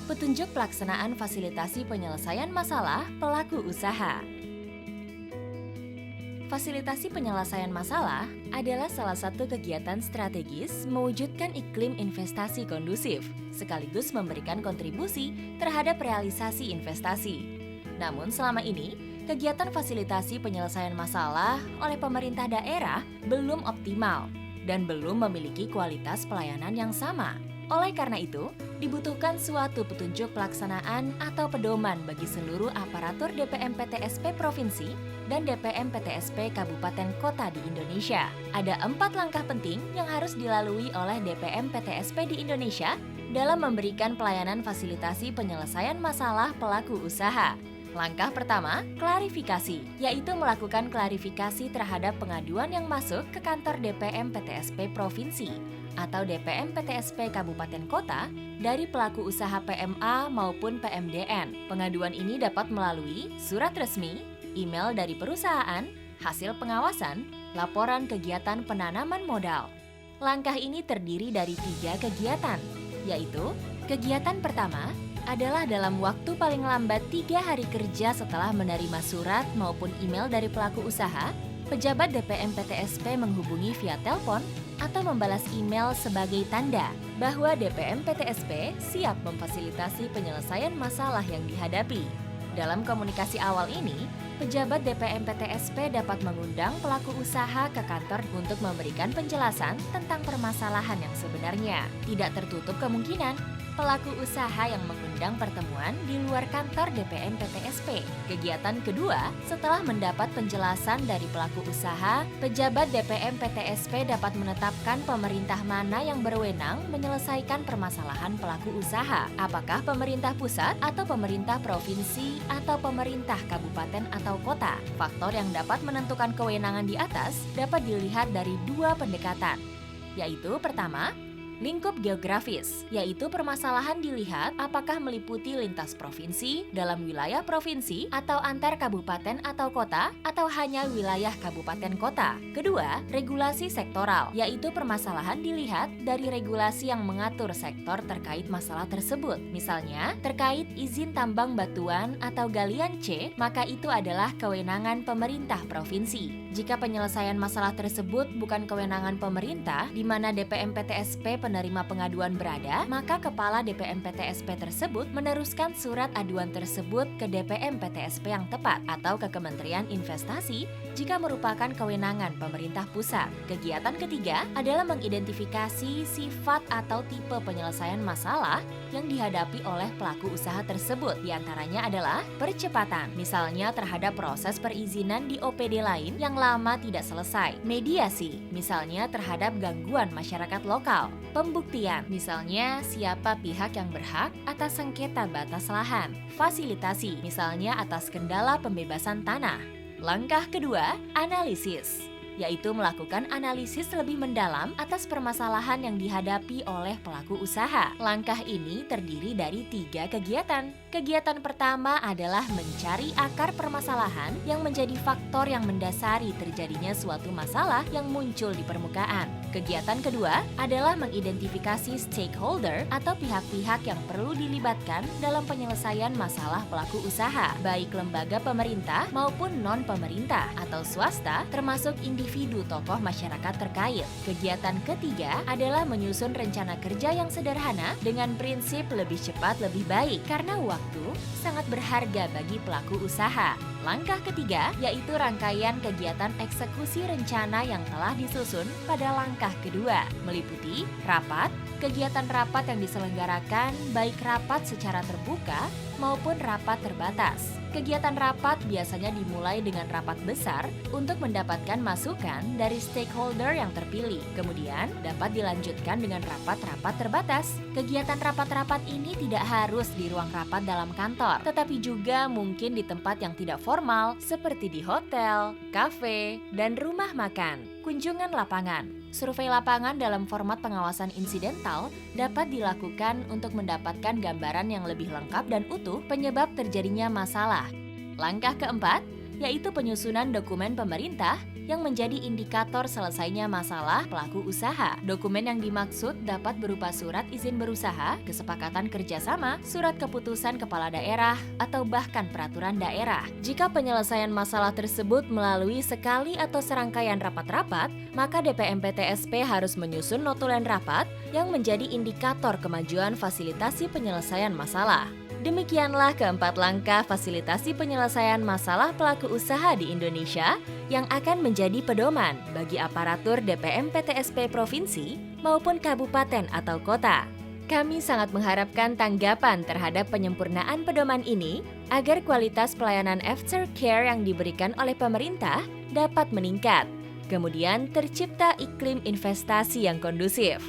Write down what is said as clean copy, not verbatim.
Petunjuk pelaksanaan fasilitasi penyelesaian masalah pelaku usaha. Fasilitasi penyelesaian masalah adalah salah satu kegiatan strategis mewujudkan iklim investasi kondusif, sekaligus memberikan kontribusi terhadap realisasi investasi. Namun selama ini, kegiatan fasilitasi penyelesaian masalah oleh pemerintah daerah belum optimal dan belum memiliki kualitas pelayanan yang sama. Oleh karena itu, dibutuhkan suatu petunjuk pelaksanaan atau pedoman bagi seluruh aparatur DPM PTSP Provinsi dan DPM PTSP Kabupaten Kota di Indonesia. Ada 4 langkah penting yang harus dilalui oleh DPM PTSP di Indonesia dalam memberikan pelayanan fasilitasi penyelesaian masalah pelaku usaha. Langkah pertama, klarifikasi, yaitu melakukan klarifikasi terhadap pengaduan yang masuk ke kantor DPM PTSP Provinsi atau DPM PTSP Kabupaten Kota dari pelaku usaha PMA maupun PMDN. Pengaduan ini dapat melalui surat resmi, email dari perusahaan, hasil pengawasan, laporan kegiatan penanaman modal. Langkah ini terdiri dari 3 kegiatan, yaitu kegiatan pertama adalah dalam waktu paling lambat 3 hari kerja setelah menerima surat maupun email dari pelaku usaha, pejabat DPM PTSP menghubungi via telepon atau membalas email sebagai tanda bahwa DPM PTSP siap memfasilitasi penyelesaian masalah yang dihadapi. Dalam komunikasi awal ini, pejabat DPM PTSP dapat mengundang pelaku usaha ke kantor untuk memberikan penjelasan tentang permasalahan yang sebenarnya. Tidak tertutup kemungkinan pelaku usaha yang mengundang pertemuan di luar kantor DPM PTSP. Kegiatan kedua, setelah mendapat penjelasan dari pelaku usaha, pejabat DPM PTSP dapat menetapkan pemerintah mana yang berwenang menyelesaikan permasalahan pelaku usaha. Apakah pemerintah pusat atau pemerintah provinsi atau pemerintah kabupaten atau kota? Faktor yang dapat menentukan kewenangan di atas dapat dilihat dari 2 pendekatan, yaitu pertama, lingkup geografis, yaitu permasalahan dilihat apakah meliputi lintas provinsi, dalam wilayah provinsi, atau antar kabupaten atau kota, atau hanya wilayah kabupaten kota. Kedua, regulasi sektoral, yaitu permasalahan dilihat dari regulasi yang mengatur sektor terkait masalah tersebut. Misalnya, terkait izin tambang batuan atau galian C, maka itu adalah kewenangan pemerintah provinsi. Jika penyelesaian masalah tersebut bukan kewenangan pemerintah, di mana DPM PTSP penerima pengaduan berada, maka kepala DPM PTSP tersebut meneruskan surat aduan tersebut ke DPM PTSP yang tepat atau ke Kementerian Investasi jika merupakan kewenangan pemerintah pusat. Kegiatan ketiga adalah mengidentifikasi sifat atau tipe penyelesaian masalah yang dihadapi oleh pelaku usaha tersebut. Di antaranya adalah percepatan, misalnya terhadap proses perizinan di OPD lain yang lama tidak selesai. Mediasi, misalnya terhadap gangguan masyarakat lokal. Pembuktian, misalnya siapa pihak yang berhak atas sengketa batas lahan. Fasilitasi, misalnya atas kendala pembebasan tanah. Langkah kedua, analisis, yaitu melakukan analisis lebih mendalam atas permasalahan yang dihadapi oleh pelaku usaha. Langkah ini terdiri dari 3 kegiatan. Kegiatan pertama adalah mencari akar permasalahan yang menjadi faktor yang mendasari terjadinya suatu masalah yang muncul di permukaan. Kegiatan kedua adalah mengidentifikasi stakeholder atau pihak-pihak yang perlu dilibatkan dalam penyelesaian masalah pelaku usaha, baik lembaga pemerintah maupun non-pemerintah atau swasta, termasuk individu tokoh masyarakat terkait. Kegiatan ketiga adalah menyusun rencana kerja yang sederhana dengan prinsip lebih cepat lebih baik, karena waktu sangat berharga bagi pelaku usaha. Langkah ketiga yaitu rangkaian kegiatan eksekusi rencana yang telah disusun pada langkah kedua, meliputi rapat, kegiatan rapat yang diselenggarakan baik rapat secara terbuka maupun rapat terbatas. Kegiatan rapat biasanya dimulai dengan rapat besar untuk mendapatkan masukan dari stakeholder yang terpilih. Kemudian dapat dilanjutkan dengan rapat-rapat terbatas. Kegiatan rapat-rapat ini tidak harus di ruang rapat dalam kantor, tetapi juga mungkin di tempat yang tidak formal seperti di hotel, kafe, dan rumah makan. Kunjungan lapangan. Survei lapangan dalam format pengawasan insidental dapat dilakukan untuk mendapatkan gambaran yang lebih lengkap dan utuh penyebab terjadinya masalah. Langkah keempat, yaitu penyusunan dokumen pemerintah yang menjadi indikator selesainya masalah pelaku usaha. Dokumen yang dimaksud dapat berupa surat izin berusaha, kesepakatan kerjasama, surat keputusan kepala daerah, atau bahkan peraturan daerah. Jika penyelesaian masalah tersebut melalui sekali atau serangkaian rapat-rapat, maka DPM-PTSP harus menyusun notulen rapat yang menjadi indikator kemajuan fasilitasi penyelesaian masalah. Demikianlah keempat langkah fasilitasi penyelesaian masalah pelaku usaha di Indonesia yang akan menjadi pedoman bagi aparatur DPM PTSP provinsi maupun kabupaten atau kota. Kami sangat mengharapkan tanggapan terhadap penyempurnaan pedoman ini agar kualitas pelayanan aftercare yang diberikan oleh pemerintah dapat meningkat. Kemudian tercipta iklim investasi yang kondusif.